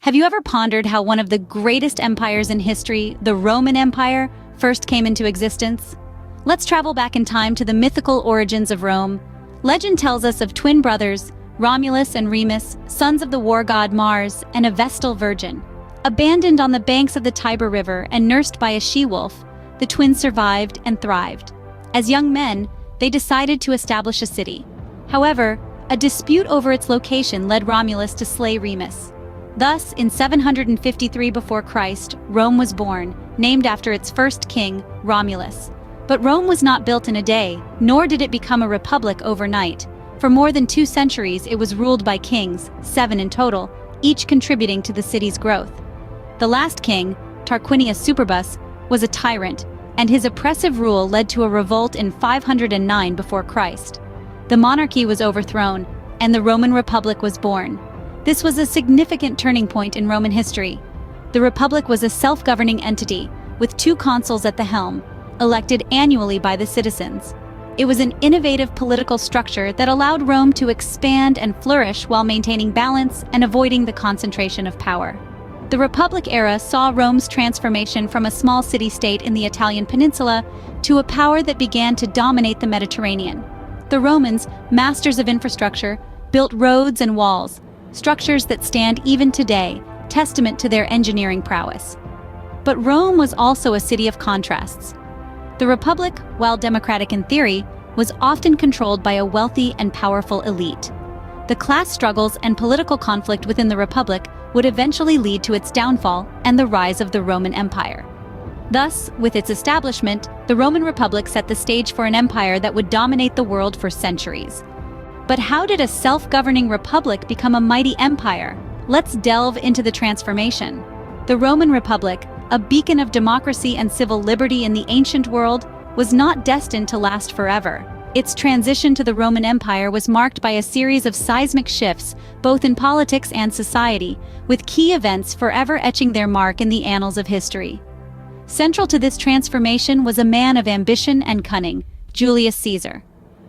Have you ever pondered how one of the greatest empires in history, the Roman Empire, first came into existence? Let's travel back in time to the mythical origins of Rome. Legend tells us of twin brothers, Romulus and Remus, sons of the war god Mars and a Vestal virgin. Abandoned on the banks of the Tiber River and nursed by a she-wolf, the twins survived and thrived. As young men, they decided to establish a city. However, a dispute over its location led Romulus to slay Remus. Thus, in 753 before Christ, Rome was born, named after its first king, Romulus. But Rome was not built in a day, nor did it become a republic overnight. For more than 2 centuries, it was ruled by kings, 7 in total, each contributing to the city's growth. The last king, Tarquinius Superbus, was a tyrant, and his oppressive rule led to a revolt in 509 before Christ. The monarchy was overthrown, and the Roman Republic was born. This was a significant turning point in Roman history. The Republic was a self-governing entity, with 2 consuls at the helm, elected annually by the citizens. It was an innovative political structure that allowed Rome to expand and flourish while maintaining balance and avoiding the concentration of power. The Republic era saw Rome's transformation from a small city-state in the Italian peninsula to a power that began to dominate the Mediterranean. The Romans, masters of infrastructure, built roads and walls, structures that stand even today, testament to their engineering prowess. But Rome was also a city of contrasts. The Republic, while democratic in theory, was often controlled by a wealthy and powerful elite. The class struggles and political conflict within the Republic would eventually lead to its downfall and the rise of the Roman Empire. Thus, with its establishment, the Roman Republic set the stage for an empire that would dominate the world for centuries. But how did a self-governing republic become a mighty empire? Let's delve into the transformation. The Roman Republic, a beacon of democracy and civil liberty in the ancient world, was not destined to last forever. Its transition to the Roman Empire was marked by a series of seismic shifts, both in politics and society, with key events forever etching their mark in the annals of history. Central to this transformation was a man of ambition and cunning, Julius Caesar.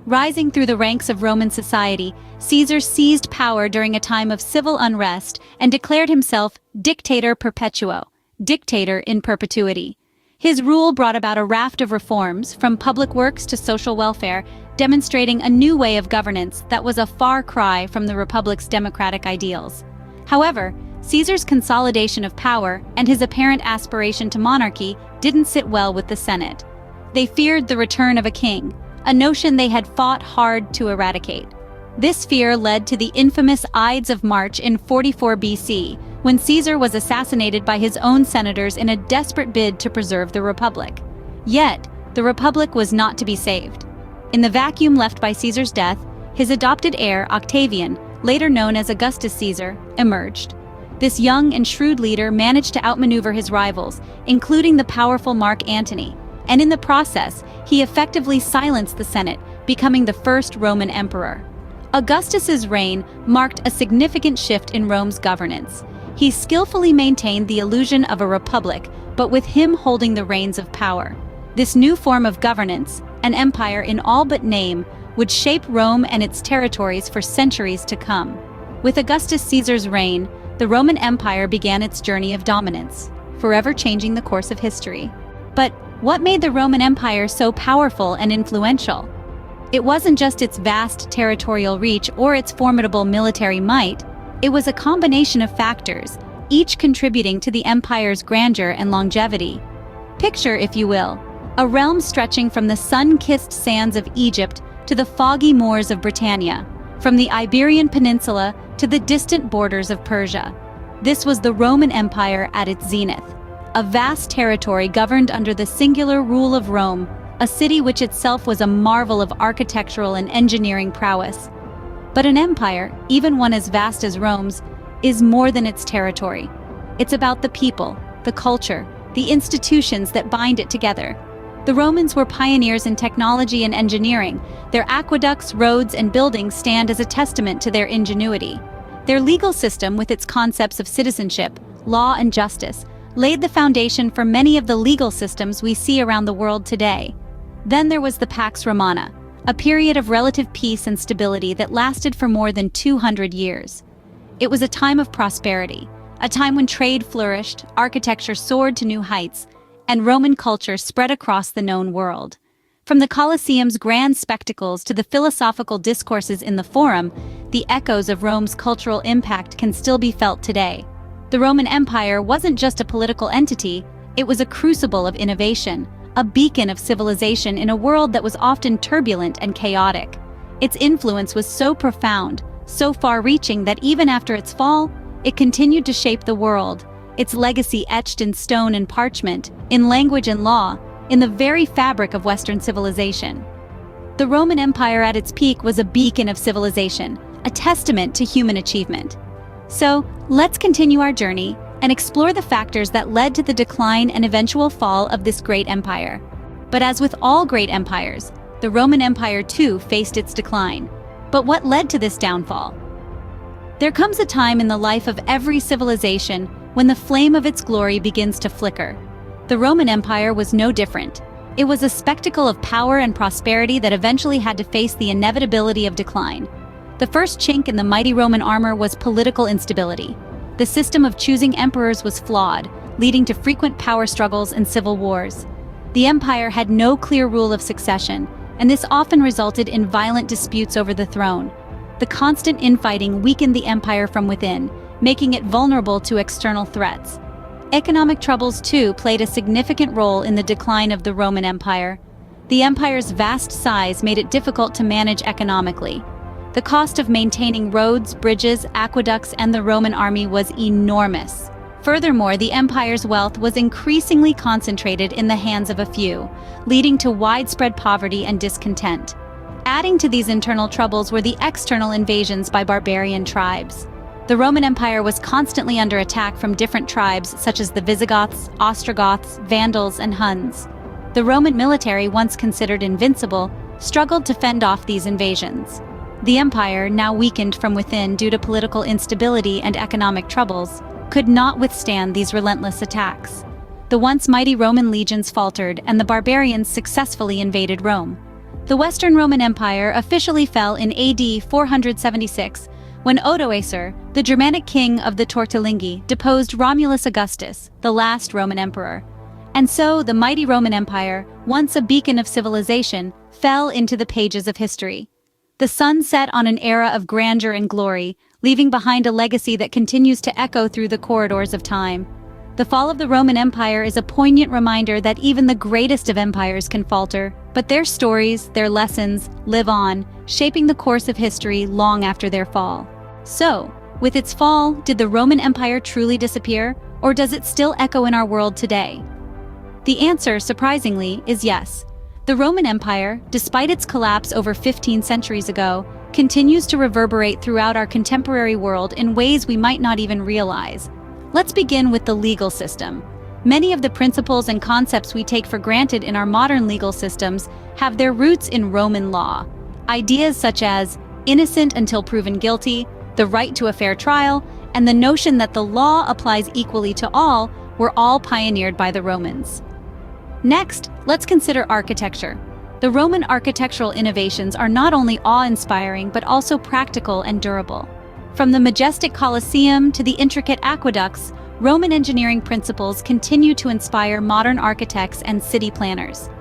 Rising through the ranks of Roman society, Caesar seized power during a time of civil unrest and declared himself Dictator Perpetuo, dictator in perpetuity. His rule brought about a raft of reforms, from public works to social welfare, demonstrating a new way of governance that was a far cry from the Republic's democratic ideals. However, Caesar's consolidation of power and his apparent aspiration to monarchy didn't sit well with the Senate. They feared the return of a king, a notion they had fought hard to eradicate. This fear led to the infamous Ides of March in 44 BC, when Caesar was assassinated by his own senators in a desperate bid to preserve the Republic. Yet, the Republic was not to be saved. In the vacuum left by Caesar's death, his adopted heir, Octavian, later known as Augustus Caesar, emerged. This young and shrewd leader managed to outmaneuver his rivals, including the powerful Mark Antony, and in the process, he effectively silenced the Senate, becoming the first Roman emperor. Augustus's reign marked a significant shift in Rome's governance. He skillfully maintained the illusion of a republic, but with him holding the reins of power. This new form of governance, an empire in all but name, would shape Rome and its territories for centuries to come. With Augustus Caesar's reign, the Roman Empire began its journey of dominance, forever changing the course of history. But what made the Roman Empire so powerful and influential? It wasn't just its vast territorial reach or its formidable military might. It was a combination of factors, each contributing to the empire's grandeur and longevity. Picture, if you will, a realm stretching from the sun-kissed sands of Egypt to the foggy moors of Britannia, from the Iberian Peninsula to the distant borders of Persia. This was the Roman Empire at its zenith, a vast territory governed under the singular rule of Rome, a city which itself was a marvel of architectural and engineering prowess. But an empire, even one as vast as Rome's, is more than its territory. It's about the people, the culture, the institutions that bind it together. The Romans were pioneers in technology and engineering. Their aqueducts, roads, and buildings stand as a testament to their ingenuity. Their legal system, with its concepts of citizenship, law, and justice, laid the foundation for many of the legal systems we see around the world today. Then there was the Pax Romana, a period of relative peace and stability that lasted for more than 200 years. It was a time of prosperity, a time when trade flourished, architecture soared to new heights, and Roman culture spread across the known world. From the Colosseum's grand spectacles to the philosophical discourses in the Forum, the echoes of Rome's cultural impact can still be felt today. The Roman Empire wasn't just a political entity, it was a crucible of innovation, a beacon of civilization in a world that was often turbulent and chaotic. Its influence was so profound, so far-reaching that even after its fall, it continued to shape the world, its legacy etched in stone and parchment, in language and law, in the very fabric of Western civilization. The Roman Empire at its peak was a beacon of civilization, a testament to human achievement. So, let's continue our journey and explore the factors that led to the decline and eventual fall of this great empire. But as with all great empires, the Roman Empire too faced its decline. But what led to this downfall? There comes a time in the life of every civilization when the flame of its glory begins to flicker. The Roman Empire was no different. It was a spectacle of power and prosperity that eventually had to face the inevitability of decline. The first chink in the mighty Roman armor was political instability. The system of choosing emperors was flawed, leading to frequent power struggles and civil wars. The empire had no clear rule of succession, and this often resulted in violent disputes over the throne. The constant infighting weakened the empire from within, making it vulnerable to external threats. Economic troubles, too, played a significant role in the decline of the Roman Empire. The empire's vast size made it difficult to manage economically. The cost of maintaining roads, bridges, aqueducts, and the Roman army was enormous. Furthermore, the empire's wealth was increasingly concentrated in the hands of a few, leading to widespread poverty and discontent. Adding to these internal troubles were the external invasions by barbarian tribes. The Roman Empire was constantly under attack from different tribes such as the Visigoths, Ostrogoths, Vandals, and Huns. The Roman military, once considered invincible, struggled to fend off these invasions. The empire, now weakened from within due to political instability and economic troubles, could not withstand these relentless attacks. The once mighty Roman legions faltered, and the barbarians successfully invaded Rome. The Western Roman Empire officially fell in AD 476, when Odoacer, the Germanic king of the Tortilingi, deposed Romulus Augustus, the last Roman emperor. And so the mighty Roman Empire, once a beacon of civilization, fell into the pages of history. The sun set on an era of grandeur and glory, leaving behind a legacy that continues to echo through the corridors of time. The fall of the Roman Empire is a poignant reminder that even the greatest of empires can falter, but their stories, their lessons, live on, shaping the course of history long after their fall. So, with its fall, did the Roman Empire truly disappear, or does it still echo in our world today? The answer, surprisingly, is yes. The Roman Empire, despite its collapse over 15 centuries ago, continues to reverberate throughout our contemporary world in ways we might not even realize. Let's begin with the legal system. Many of the principles and concepts we take for granted in our modern legal systems have their roots in Roman law. Ideas such as innocent until proven guilty, the right to a fair trial, and the notion that the law applies equally to all were all pioneered by the Romans. Next, let's consider architecture. The Roman architectural innovations are not only awe-inspiring but also practical and durable. From the majestic Colosseum to the intricate aqueducts, Roman engineering principles continue to inspire modern architects and city planners.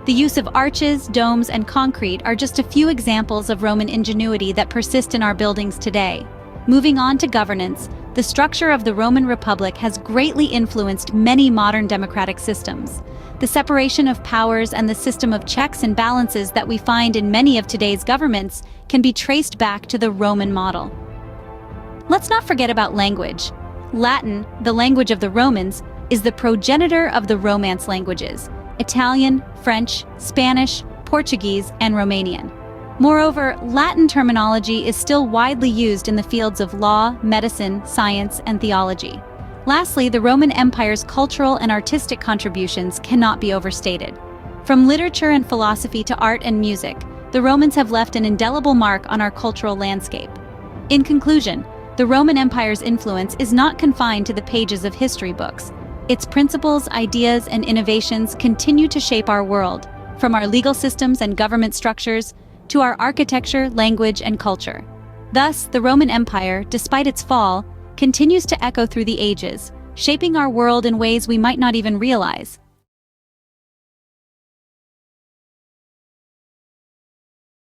The use of arches, domes, and concrete are just a few examples of Roman ingenuity that persist in our buildings today. Moving on to governance, the structure of the Roman Republic has greatly influenced many modern democratic systems. The separation of powers and the system of checks and balances that we find in many of today's governments can be traced back to the Roman model. Let's not forget about language. Latin, the language of the Romans, is the progenitor of the Romance languages: Italian, French, Spanish, Portuguese, and Romanian. Moreover, Latin terminology is still widely used in the fields of law, medicine, science, and theology. Lastly, the Roman Empire's cultural and artistic contributions cannot be overstated. From literature and philosophy to art and music, the Romans have left an indelible mark on our cultural landscape. In conclusion, the Roman Empire's influence is not confined to the pages of history books. Its principles, ideas, and innovations continue to shape our world, from our legal systems and government structures to our architecture, language, and culture. Thus, the Roman Empire, despite its fall, continues to echo through the ages, shaping our world in ways we might not even realize.